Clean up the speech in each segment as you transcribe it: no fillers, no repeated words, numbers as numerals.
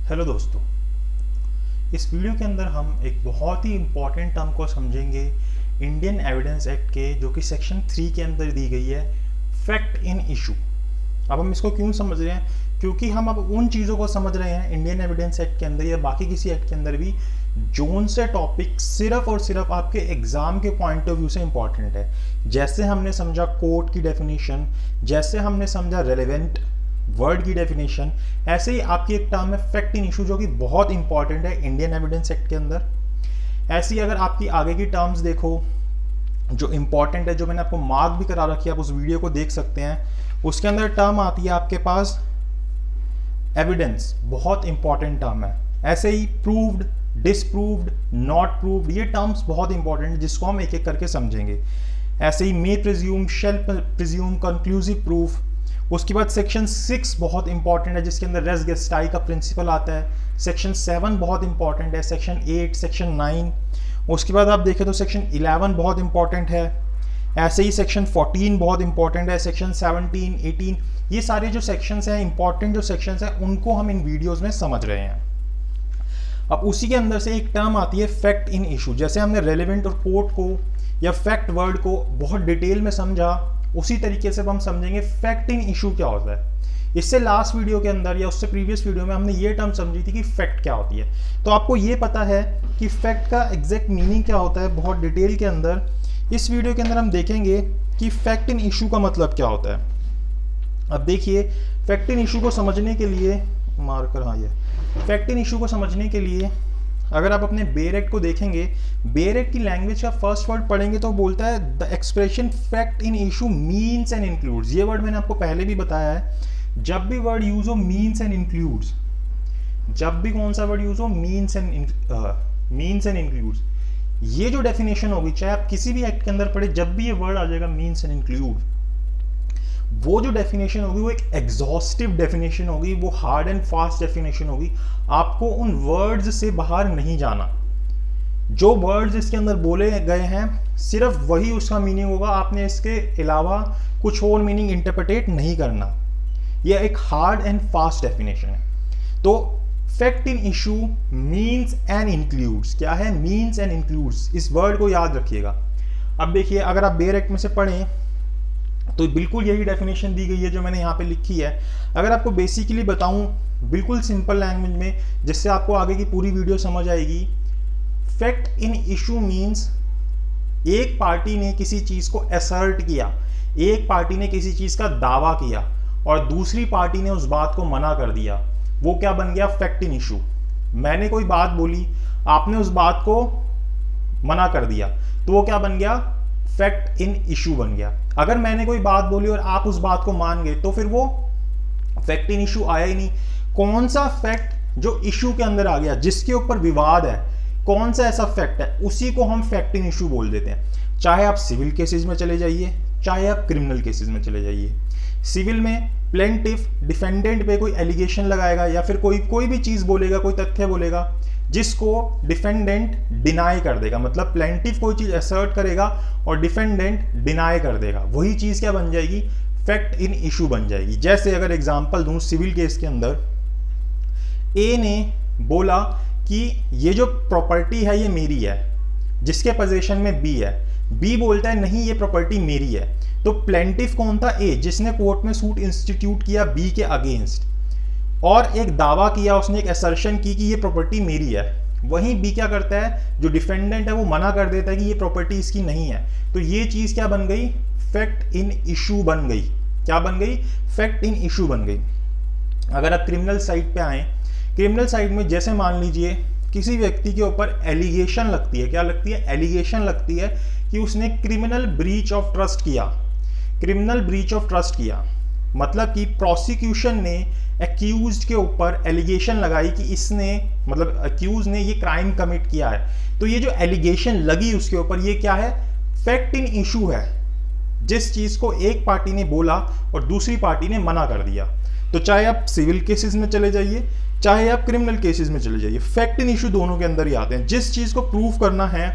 Hello दोस्तों, इस video के अंदर हम एक बहुत ही इम्पॉर्टेंट टर्म को समझेंगे इंडियन एविडेंस एक्ट के, जो कि सेक्शन 3 के अंदर दी गई है, फैक्ट इन इशू। अब हम इसको क्यों समझ रहे हैं? क्योंकि हम अब उन चीज़ों को समझ रहे हैं इंडियन एविडेंस एक्ट के अंदर या बाकी किसी एक्ट के अंदर भी, जोन से टॉपिक सिर्फ और सिर्फ आपके एग्जाम के पॉइंट ऑफ व्यू से इंपॉर्टेंट है। जैसे हमने समझा कोर्ट की डेफिनेशन, जैसे हमने समझा रेलेवेंट वर्ड की डेफिनेशन, ऐसे ही आपकी एक टर्म है फैक्ट इन इशू, जो कि बहुत इंपॉर्टेंट है इंडियन एविडेंस एक्ट के अंदर। ऐसे ही अगर आपकी आगे की टर्म्स देखो जो इंपॉर्टेंट है, जो मैंने आपको मार्क भी करा रखी है, आप उस वीडियो को देख सकते हैं। उसके अंदर टर्म आती है आपके पास एविडेंस, बहुत इंपॉर्टेंट टर्म है। ऐसे ही प्रूव्ड, डिसप्रूव्ड, नॉट प्रूव्ड, ये टर्म्स बहुत इंपॉर्टेंट है जिसको हम एक एक करके समझेंगे। ऐसे ही may presume, shall presume, conclusive proof. उसके बाद सेक्शन 6 बहुत इंपॉर्टेंट है जिसके अंदर रेस गेस्टाई का प्रिंसिपल आता है। सेक्शन 7 बहुत इंपॉर्टेंट है, सेक्शन 8, सेक्शन 9। उसके बाद आप देखें तो सेक्शन 11 बहुत इंपॉर्टेंट है। ऐसे ही सेक्शन 14 बहुत इंपॉर्टेंट है, सेक्शन 17, 18, ये सारे जो सेक्शंस हैं, इंपॉर्टेंट जो सेक्शंस हैं, उनको हम इन वीडियोस में समझ रहे हैं। अब उसी के अंदर से एक टर्म आती है फैक्ट इन इशू। जैसे हमने रेलेवेंट और कोर्ट को या फैक्ट वर्ड को बहुत डिटेल में समझा, उसी तरीके से हम समझेंगे फैक्ट इन इशू क्या होता है। इससे लास्ट वीडियो के अंदर या उससे प्रीवियस वीडियो में हमने ये टर्म समझी थी कि फैक्ट क्या होती है। तो आपको ये पता है कि फैक्ट का एग्जैक्ट मीनिंग क्या होता है बहुत डिटेल के अंदर। इस वीडियो के अंदर हम देखेंगे कि फैक्ट इन इशू का मतलब क्या होता है। अब देखिए, फैक्ट इन इशू को समझने के लिए मार्कर, हाँ ये फैक्ट इन इशू को समझने के लिए अगर आप अपने बेयर एक्ट को देखेंगे, बेयर एक्ट की लैंग्वेज का फर्स्ट वर्ड पढ़ेंगे तो बोलता है the expression fact in issue means and includes. ये वर्ड मैंने आपको पहले भी बताया है, जब भी वर्ड यूज हो मीन्स एंड इंक्लूड्स, जब भी कौन सा वर्ड यूज हो मीन्स एंड इंक्लूड्स, ये जो डेफिनेशन होगी, चाहे आप किसी भी एक्ट के अंदर पढ़े, जब भी ये वर्ड आ जाएगा मीन्स एंड इंक्लूड, वो जो डेफिनेशन होगी वो एक एग्जॉस्टिव डेफिनेशन होगी, वो हार्ड एंड फास्ट डेफिनेशन होगी। आपको उन वर्ड्स से बाहर नहीं जाना। जो वर्ड्स इसके अंदर बोले गए हैं सिर्फ वही उसका मीनिंग होगा, आपने इसके अलावा कुछ और मीनिंग इंटरप्रेटेट नहीं करना। यह एक हार्ड एंड फास्ट डेफिनेशन है। तो fact in issue means and includes, क्या है? मीन्स एंड इंक्लूड्स, इस वर्ड को याद रखिएगा। अब देखिए, अगर आप बेयर एक्ट में से पढ़ें तो बिल्कुल यही डेफिनेशन दी गई है जो मैंने यहाँ पे लिखी है। अगर आपको बेसिकली बताऊं बिल्कुल सिंपल लैंग्वेज में, जिससे आपको आगे की पूरी वीडियो समझ आएगी, फैक्ट इन इशू मीन्स एक पार्टी ने किसी चीज को असर्ट किया, एक पार्टी ने किसी चीज का दावा किया और दूसरी पार्टी ने उस बात को मना कर दिया, वो क्या बन गया? Fact in issue. मैंने कोई बात बोली, आपने उस बात को मना कर दिया, तो वो क्या बन गया? फैक्ट इन इशू बन गया। अगर मैंने कोई बात बोली और आप उस बात को मान गए तो फिर वो फैक्ट इन इशू आया ही नहीं। कौन सा फैक्ट जो इशू के अंदर आ गया, जिसके ऊपर विवाद है, कौन सा ऐसा फैक्ट है, उसी को हम फैक्ट इन इशू बोल देते हैं। चाहे आप सिविल केसेस में चले जाइए, चाहे आप क्रिमिनल केसेस में चले जाइए। सिविल में प्लेंटिफ डिफेंडेंट पे कोई एलिगेशन लगाएगा या फिर कोई भी चीज बोलेगा, कोई तथ्य बोलेगा जिसको डिफेंडेंट डिनाई कर देगा। मतलब प्लेंटिफ कोई चीज असर्ट करेगा और डिफेंडेंट डिनाई कर देगा, वही चीज क्या बन जाएगी? फैक्ट इन इशू बन जाएगी। जैसे अगर एग्जांपल दूं, सिविल केस के अंदर ए ने बोला कि ये जो प्रॉपर्टी है ये मेरी है, जिसके पोजीशन में बी है। बी बोलता है नहीं, ये प्रॉपर्टी मेरी है। तो प्लेंटिफ कौन था? ए, जिसने कोर्ट में सूट इंस्टीट्यूट किया बी के अगेंस्ट और एक दावा किया, उसने एक असर्शन की कि ये प्रॉपर्टी मेरी है। वहीं बी क्या करता है? जो डिफेंडेंट है वो मना कर देता है कि ये प्रॉपर्टी इसकी नहीं है। तो ये चीज क्या बन गई? फैक्ट इन इशू बन गई। क्या बन गई? फैक्ट इन इशू बन गई। अगर आप क्रिमिनल साइड पे आए, क्रिमिनल साइड में जैसे मान लीजिए किसी व्यक्ति के ऊपर एलिगेशन लगती है, क्या लगती है? एलिगेशन लगती है कि उसने क्रिमिनल ब्रीच ऑफ ट्रस्ट किया। क्रिमिनल ब्रीच ऑफ ट्रस्ट किया मतलब कि प्रोसिक्यूशन ने एक्यूज्ड के ऊपर एलिगेशन लगाई कि इसने, मतलब एक्यूज ने ये क्राइम कमिट किया है। तो ये जो एलिगेशन लगी उसके ऊपर, ये क्या है? फैक्ट इन इशू है। जिस चीज को एक पार्टी ने बोला और दूसरी पार्टी ने मना कर दिया। तो चाहे आप सिविल केसेस में चले जाइए, चाहे आप क्रिमिनल केसेस में चले जाइए, फैक्ट इन इशू दोनों के अंदर ही आते हैं। जिस चीज को प्रूव करना है,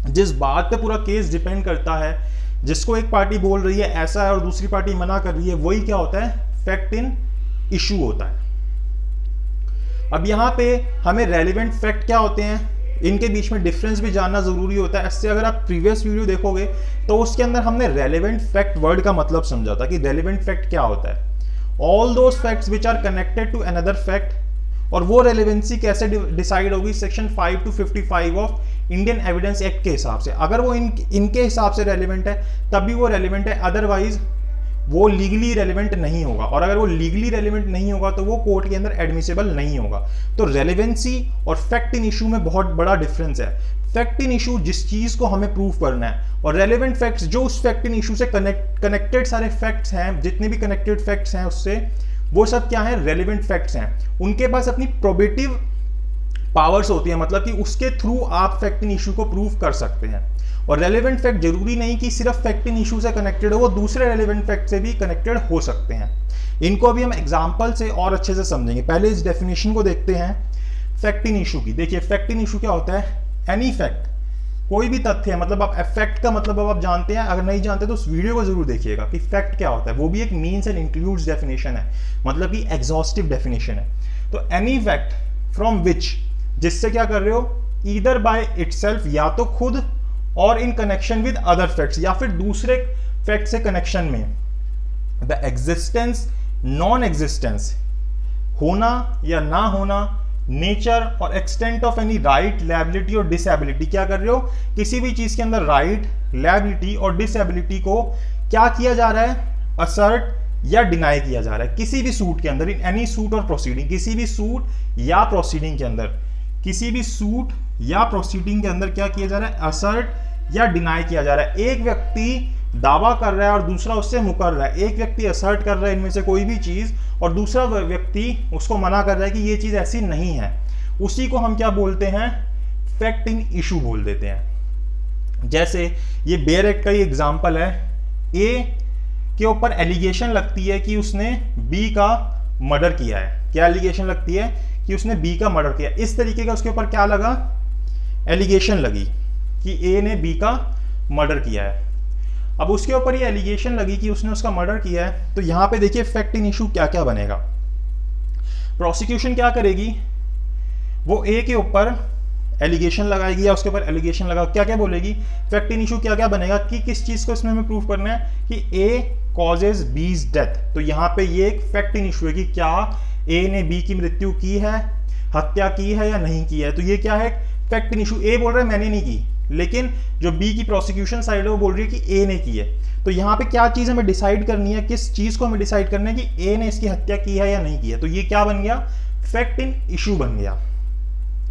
जिस बात पे पूरा केस डिपेंड करता है, जिसको एक पार्टी बोल रही है ऐसा है और दूसरी पार्टी मना कर रही है, वही क्या होता है? फैक्ट इन इशू होता है। अब यहाँ पे हमें रेलिवेंट फैक्ट क्या होते हैं, इनके बीच में डिफरेंस भी जानना जरूरी होता है। इससे अगर आप प्रीवियस वीडियो देखोगे तो उसके अंदर हमने रेलिवेंट फैक्ट वर्ड का मतलब समझा था कि रेलिवेंट फैक्ट क्या होता है, all those facts which are connected to another fact. और वो रेलेवेंसी कैसे डिसाइड होगी, section 5 to 55 of Indian evidence act के हिसाब से। अगर वो इनके हिसाब से रेलिवेंट है तभी वो रेलिवेंट है, अदरवाइज वो लीगली रेलिवेंट नहीं होगा। और अगर वो लीगली रेलिवेंट नहीं होगा तो वो कोर्ट के अंदर एडमिसिबल नहीं होगा। तो रेलिवेंसी और फैक्ट इन इशू में बहुत बड़ा डिफरेंस है। फैक्ट इन इशू जिस चीज को हमें प्रूव करना है, और रेलिवेंट फैक्ट्स जो उस फैक्ट इन इशू से कनेक्टेड सारे फैक्ट्स हैं, जितने भी कनेक्टेड फैक्ट्स हैं उससे, वो सब क्या है, रेलिवेंट फैक्ट्स हैं। उनके पास अपनी प्रोबेटिव पावर्स होती है, मतलब कि उसके थ्रू आप फैक्ट इन इशू को प्रूव कर सकते हैं। और रेलिवेंट फैक्ट जरूरी नहीं कि सिर्फ फैक्ट इन इशू से कनेक्टेड हो, वो दूसरे रेलिवेंट फैक्ट से भी कनेक्टेड हो सकते हैं। इनको अभी हम एग्जांपल से और अच्छे से समझेंगे। पहले इस डेफिनेशन को देखते हैं फैक्ट इन इशू की। देखिए फैक्ट इन इशू क्या होता है, एनी फैक्ट, कोई भी तथ्य है, मतलब आप फैक्ट का मतलब अब आप जानते हैं, अगर नहीं जानते तो उस वीडियो को जरूर देखिएगा कि फैक्ट क्या होता है। वो भी एक मीन्स एंड इंक्लूड्स डेफिनेशन है, मतलब कि एग्जॉस्टिव डेफिनेशन है। तो एनी फैक्ट फ्रॉम विच, जिससे क्या कर रहे हो, ईदर बाय इटसेल्फ, या तो खुद, और in connection with other facts, या फिर दूसरे फैक्ट से कनेक्शन में, द एग्जिस्टेंस, नॉन एग्जिस्टेंस, होना या ना होना, नेचर और extent of any right, liability और डिसेबिलिटी। क्या कर रहे हो, किसी भी चीज के अंदर राइट, लायबिलिटी और डिसेबिलिटी को क्या किया जा रहा है, असर्ट या डिनाई किया जा रहा है किसी भी सूट के अंदर, इन एनी सूट और प्रोसीडिंग, किसी भी सूट या प्रोसीडिंग के अंदर, किसी भी सूट या प्रोसीडिंग के अंदर क्या किया जा रहा है, असर्ट या डिनाई किया जा रहा है। एक व्यक्ति दावा कर रहा है और दूसरा उससे मुकर रहा है, एक व्यक्ति असर्ट कर रहा है इनमें से कोई भी चीज और दूसरा व्यक्ति उसको मना कर रहा है कि ये चीज ऐसी नहीं है, उसी को हम क्या बोलते हैं, फैक्ट इन इशू बोल देते हैं। जैसे ये बेयर एक्ट का ही एग्जांपल है, ए के ऊपर एलिगेशन लगती है कि उसने बी का मर्डर किया है। क्या एलिगेशन लगती है, कि उसने बी का मर्डर किया। इस तरीके का उसके ऊपर क्या लगा, एलिगेशन लगी कि ए ने बी का मर्डर किया है। अब उसके ऊपर ये एलिगेशन लगी कि उसने उसका मर्डर किया है, तो यहां पे देखिए फैक्ट इन इशू क्या क्या बनेगा। प्रोसिक्यूशन क्या करेगी, वो ए के ऊपर एलिगेशन लगाएगी या उसके ऊपर एलिगेशन लगा, क्या क्या बोलेगी, फैक्ट इन इशू क्या क्या बनेगा, कि किस चीज को इसमें हमें प्रूव करना है, कि ए कॉजेज बीज डेथ। तो यहाँ पे ये एक फैक्ट इन इशू है कि क्या ए ने बी की मृत्यु की है, हत्या की है या नहीं की है। तो ये क्या है, फैक्ट इन इशू। ए बोल रहा है मैंने नहीं की, लेकिन जो बी की प्रोसिक्यूशन साइड है वो बोल रही है कि ए ने की है। तो यहाँ पे क्या चीज हमें डिसाइड करनी है, किस चीज को हमें डिसाइड करना है कि ए ने इसकी हत्या की है या नहीं की है। तो ये क्या बन गया, फैक्ट इन इशू बन गया।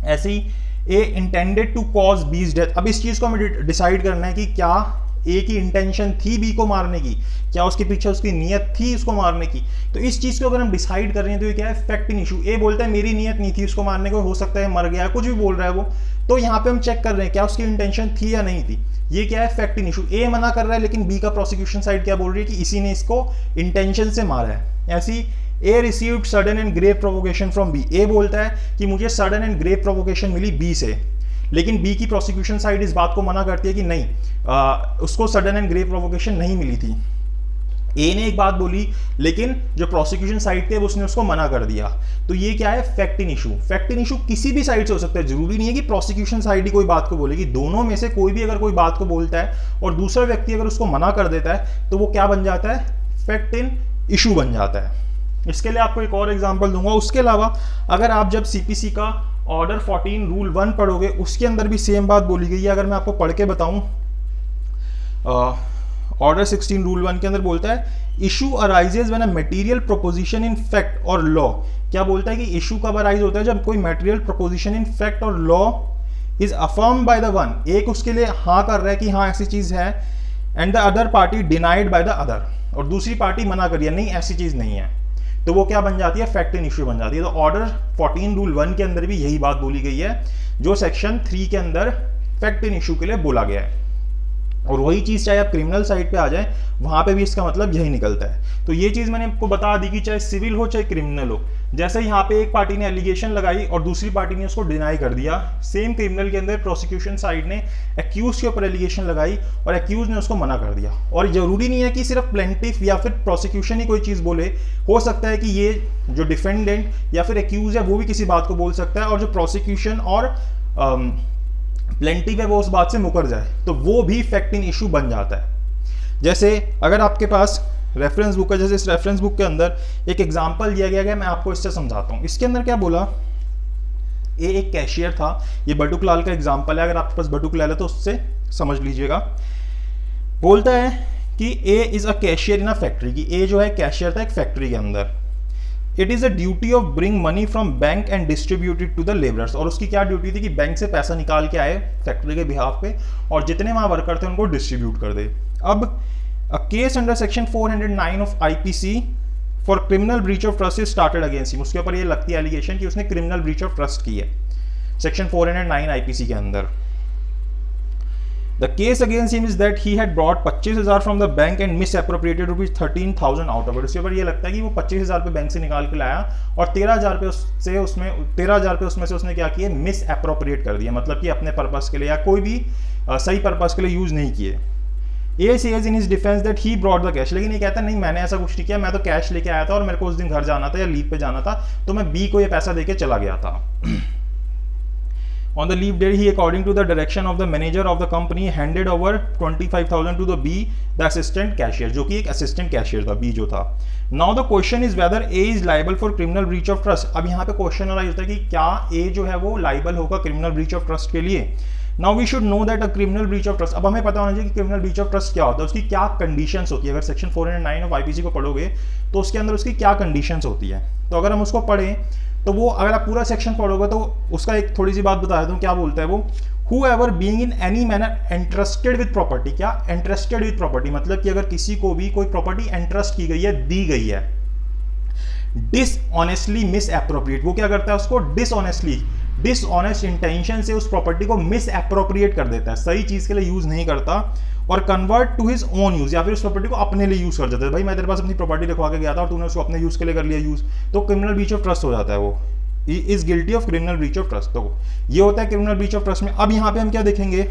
ऐसे ही ए इंटेंडेड टू कॉज बीज डेथ। अब इस चीज को हमें डिसाइड करना है कि क्या ए की इंटेंशन थी बी को मारने की, क्या उसके पीछे उसकी नीयत थी उसको मारने की। तो इस चीज को अगर हम डिसाइड कर रहे हैं तो ये क्या है, फैक्ट इन इशू। ए बोलता है मेरी नीयत नहीं थी उसको मारने को, हो सकता है मर गया, कुछ भी बोल रहा है वो, तो यहाँ पे हम चेक कर रहे हैं क्या उसकी इंटेंशन थी या नहीं थी। ये क्या है, फैक्ट इन इशू। ए मना कर रहा है लेकिन बी का प्रोसिक्यूशन साइड क्या बोल रही है कि इसी ने इसको इंटेंशन से मारा है। ऐसी A received sudden and grave provocation from B. A बोलता है कि मुझे सडन एंड ग्रेव प्रोवोकेशन मिली बी से, लेकिन बी की प्रोसिक्यूशन साइड इस बात को मना करती है कि नहीं, उसको सडन एंड ग्रेव प्रोवोकेशन नहीं मिली थी। ए ने एक बात बोली लेकिन जो प्रोसिक्यूशन साइड थे उसने उसको मना कर दिया। तो ये क्या है, fact in issue. Fact in issue किसी भी साइड से हो सकता है, जरूरी नहीं है कि प्रोसिक्यूशन साइड ही कोई बात को बोलेगी। दोनों में से कोई भी अगर कोई बात को बोलता है और दूसरा व्यक्ति अगर उसको मना कर देता है तो वो क्या बन जाता है, फैक्ट इन इशू बन जाता है। इसके लिए आपको एक और एग्जांपल दूंगा। उसके अलावा अगर आप जब सीपीसी का ऑर्डर 14 रूल 1 पढ़ोगे उसके अंदर भी सेम बात बोली गई है। अगर मैं आपको पढ़ के बताऊं, ऑर्डर 16 रूल 1 के अंदर बोलता है issue arises when a material proposition in fact और लॉ। क्या बोलता है कि इशू कब अराइज होता है, जब कोई मटेरियल प्रोपोजिशन इन फैक्ट और law is affirm by the one, एक उसके लिए हाँ कर रहा है कि हाँ ऐसी चीज है, and the other party denied by the other, और दूसरी पार्टी मना करिए नहीं ऐसी चीज नहीं है, तो वो क्या बन जाती है, फैक्ट इन इशू बन जाती है। तो ऑर्डर 14 रूल 1 के अंदर भी यही बात बोली गई है जो सेक्शन 3 के अंदर फैक्ट इन इशू के लिए बोला गया है। और वही चीज़ चाहे आप क्रिमिनल साइड पे आ जाए, वहाँ पे भी इसका मतलब यही निकलता है। तो ये चीज़ मैंने आपको बता दी कि चाहे सिविल हो चाहे क्रिमिनल हो, जैसे यहाँ पे एक पार्टी ने एलिगेशन लगाई और दूसरी पार्टी ने उसको डिनाई कर दिया, सेम क्रिमिनल के अंदर प्रोसिक्यूशन साइड ने एक्यूज के ऊपर एलिगेशन लगाई और एक्यूज ने उसको मना कर दिया। और जरूरी नहीं है कि सिर्फ प्लेंटिफ या फिर प्रोसिक्यूशन ही कोई चीज़ बोले, हो सकता है कि ये जो डिफेंडेंट या फिर एक्यूज है वो भी किसी बात को बोल सकता है, और जो प्रोसिक्यूशन और प्लेंटिफ है वो उस बात से मुकर जाए, तो वो भी फैक्ट इन इशू बन जाता है। जैसे अगर आपके पास रेफरेंस बुक है, जैसे इस रेफरेंस बुक के अंदर एक एग्जांपल दिया गया है, मैं आपको इससे समझाता हूँ। इसके अंदर क्या बोला, ए एक कैशियर था, ये बटुक लाल का एग्जांपल है, अगर आपके पास बटुक लाल है तो उससे समझ लीजिएगा। बोलता है कि A is a cashier in a factory, की ए जो है कैशियर था एक फैक्ट्री के अंदर। It is a duty of bring money from bank and distribute it to the labourers, और उसकी क्या ड्यूटी थी कि बैंक से पैसा निकाल के आए फैक्ट्री के बिहाफ पे और जितने वहां वर्कर थे उनको डिस्ट्रीब्यूट कर दे। अब a case under section 409 of IPC for criminal breach of trust is started against him, उसके ऊपर ये लगती है एलिगेशन कि उसने क्रिमिनल ब्रीच ऑफ ट्रस्ट की है सेक्शन 409 आईपीसी के अंदर। The case against him is that he had brought 25,000 from the bank and misappropriated rupees 13,000 out of it। उसके ऊपर ये लगता है कि वो 25,000 रुपये बैंक से निकाल के लाया और 13,000 रुपये उसमें से उसने क्या किया, मिस एप्रोप्रिएट कर दिया, मतलब कि अपने पर्पस के लिए या कोई भी सही पर्पस के लिए यूज नहीं किए। A says in his defence that he brought the cash, लेकिन ये कहता नहीं मैंने ऐसा कुछ नहीं किया, मैं तो कैश लेके आया था और मेरे को उस दिन घर जाना था या लीव पे जाना था, तो मैं बी को ये पैसा देके चला गया था। On the leave day, he, according to the direction of the manager of the company, handed over 25,000 to the B, the assistant cashier, जो कि एक assistant cashier था, B जो था। Now the question is whether A is liable for criminal breach of trust। अब यहाँ पे question आ होता है कि क्या A जो है वो liable होगा criminal breach of trust के लिए। Now we should know that a criminal breach of trust, अब हमें पता होना चाहिए कि criminal breach of trust क्या होता है, उसकी क्या conditions होती है। अगर सेक्शन 409 ऑफ IPC को पढ़ोगे तो उसके अंदर उसकी क्या conditions होती है, तो अगर हम उसको पढ़ें तो वो अगर आप पूरा सेक्शन पढ़ोगे तो उसका एक थोड़ी सी बात बता देता हूँ, क्या बोलता है वो, whoever being in any manner entrusted with property, क्या entrusted with property मतलब कि अगर किसी को भी कोई प्रॉपर्टी एंट्रस्ट की गई है, दी गई है, डिसऑनेस्टली मिसएप्रोप्रिएट, वो क्या करता है उसको डिसऑनेस्ट इंटेंशन से उस प्रॉपर्टी को मिसएप्रोप्रिएट कर देता है, सही चीज के लिए यूज नहीं करता, और convert to his own use, या फिर उस प्रॉपर्टी को अपने लिए यूज कर देता है। भाई मैं तेरे पास अपनी प्रॉपर्टी रखवा के गया था और तूने उसको अपने यूज के लिए कर लिया यूज, तो क्रिमिनल ब्रीच ऑफ ट्रस्ट हो जाता है, वो is guilty of criminal breach of trust. तो ये होता है क्रिमिनल ब्रीच ऑफ ट्रस्ट में। अब यहाँ पे हम क्या देखेंगे,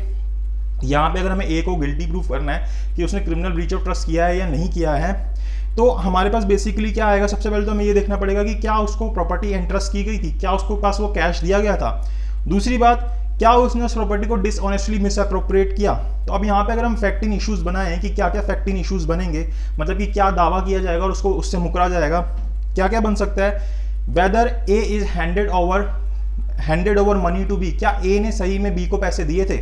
यहाँ पे अगर हमें ए को गिल्टी प्रूफ करना है कि उसने क्रिमिनल ब्रीच ऑफ ट्रस्ट किया है या नहीं किया है, तो हमारे पास बेसिकली क्या आएगा, सबसे पहले तो हमें ये देखना पड़ेगा कि क्या उसको प्रॉपर्टी एंट्रस्ट की गई थी, क्या उसको पास वो कैश दिया गया था। दूसरी बात, क्या उसने उस प्रॉपर्टी को डिसऑनेस्टली मिसअप्रोप्रिएट किया। तो अब यहाँ पे अगर हम फैक्ट इन इश्यूज बनाएं कि क्या क्या फैक्ट इन इश्यूज बनेंगे, मतलब कि क्या दावा किया जाएगा और उसको उससे मुकरा जाएगा, क्या क्या बन सकता है। Whether A is handed over money to B, क्या ए ने सही में बी को पैसे दिए थे,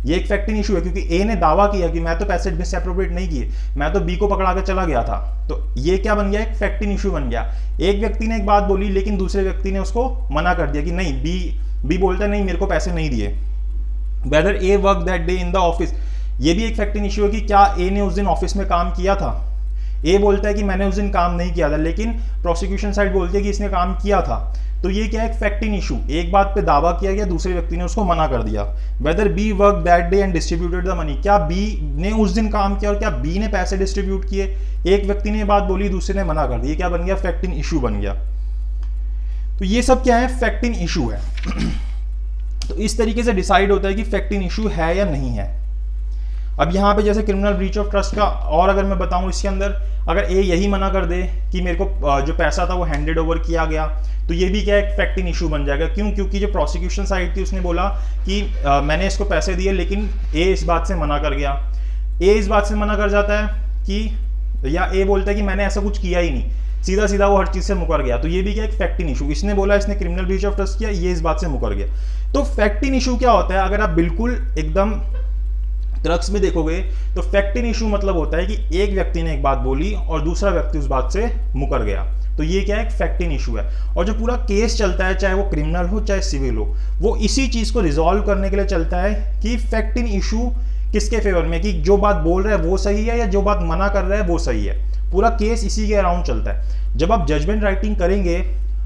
ये एक फैक्ट इन इशू है, क्योंकि ए ने दावा किया कि मैं तो पैसे मिसअप्रोप्रिएट नहीं किए, मैं तो बी को पकड़ा के चला गया था, तो ये क्या बन गया, एक फैक्ट इन इशू बन गया। एक व्यक्ति ने एक बात बोली लेकिन दूसरे व्यक्ति ने उसको मना कर दिया कि नहीं, बी बोलता है नहीं मेरे को पैसे नहीं दिए। Whether A work that day in the office, ये भी एक फैक्ट इन इशू है कि क्या ए ने उस दिन ऑफिस में काम किया था। ए बोलता है कि मैंने उस दिन काम नहीं किया था, लेकिन प्रोसिक्यूशन साइड बोलती है कि इसने काम किया था, तो ये क्या है, एक फैक्ट इन इशू, एक बात पे दावा किया गया, दूसरे व्यक्ति ने उसको मना कर दिया। Whether B work that day and distributed the money, क्या बी ने उस दिन काम किया और क्या बी ने पैसे डिस्ट्रीब्यूट किए। एक व्यक्ति ने बात बोली, दूसरे ने मना कर दी, ये क्या बन गया, फैक्ट इन इशू बन गया। तो ये सब क्या है, फैक्ट इन इशू है। तो इस तरीके से डिसाइड होता है कि फैक्ट इन इशू है या नहीं है। अब यहाँ पे जैसे क्रिमिनल ब्रीच ऑफ ट्रस्ट का, और अगर मैं बताऊं इसके अंदर, अगर ए यही मना कर दे कि मेरे को जो पैसा था वो हैंडेड ओवर किया गया, तो ये भी क्या एक फैक्ट इन इशू बन जाएगा। क्यों, क्योंकि जो प्रोसिक्यूशन साइड थी उसने बोला कि मैंने इसको पैसे दिए, लेकिन ए इस बात से मना कर गया। ए इस बात से मना कर जाता है कि, या ए बोलता है कि मैंने ऐसा कुछ किया ही नहीं, सीधा सीधा वो हर चीज से मुकर गया, तो ये भी क्या एक फैक्ट इन इशू। इसने बोला इसने क्रिमिनल ब्रीच ऑफ ट्रस्ट किया, ये इस बात से मुकर गया। तो फैक्ट इन इशू क्या होता है, अगर आप बिल्कुल एकदम क्रक्स में देखोगे तो फैक्ट इन इशू मतलब होता है कि एक व्यक्ति ने एक बात बोली और दूसरा व्यक्ति उस बात से मुकर गया, तो ये क्या है, एक फैक्ट इन इशू है। और जो पूरा केस चलता है, चाहे वो क्रिमिनल हो चाहे सिविल हो, वो इसी चीज को रिजॉल्व करने के लिए चलता है कि फैक्ट इन इशू किसके फेवर में, कि जो बात बोल रहा है वो सही है या जो बात मना कर रहा है वो सही है। पूरा केस इसी के अराउंड चलता है। जब आप जजमेंट राइटिंग करेंगे,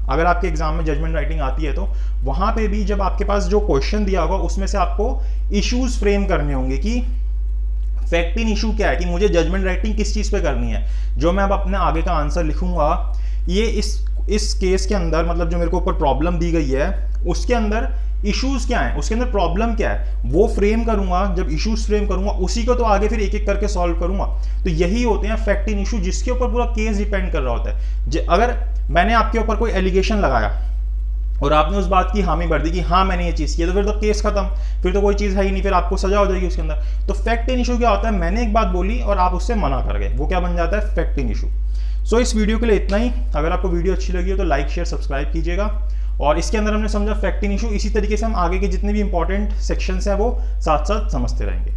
अगर आपके एग्जाम में जजमेंट राइटिंग आती है, तो वहां पे भी जब आपके पास जो क्वेश्चन दिया होगा उसमें से आपको इश्यूज फ्रेम करने होंगे कि फैक्ट इन इशू क्या है कि मुझे जजमेंट राइटिंग किस चीज़ पे करनी है, जो मैं अब अपने आगे का आंसर लिखूंगा ये इस केस के अंदर, मतलब जो मेरे को ऊपर प्रॉब्लम दी गई है उसके अंदर इश्यूज क्या है, उसके अंदर प्रॉब्लम क्या है, वो फ्रेम करूंगा। जब इश्यूज फ्रेम करूंगा उसी को तो आगे फिर एक एक करके सॉल्व करूंगा। तो यही होते हैं फैक्ट इन इशू, जिसके ऊपर पूरा केस डिपेंड कर रहा होता है। अगर मैंने आपके ऊपर कोई एलिगेशन लगाया और आपने उस बात की हामी भर दी कि हाँ मैंने ये चीज़ की, तो फिर तो केस खत्म, फिर तो कोई चीज़ है ही नहीं, फिर आपको सजा हो जाएगी उसके अंदर। तो फैक्ट इन इशू क्या होता है, मैंने एक बात बोली और आप उससे मना कर गए, वो क्या बन जाता है, फैक्ट इन इशू। सो इस वीडियो के लिए इतना ही। अगर आपको वीडियो अच्छी लगी हो तो लाइक शेयर सब्सक्राइब कीजिएगा। और इसके अंदर हमने समझा फैक्ट इन इशू, इसी तरीके से हम आगे के जितने भी इंपॉर्टेंट सेक्शंस हैं वो साथ साथ समझते रहेंगे।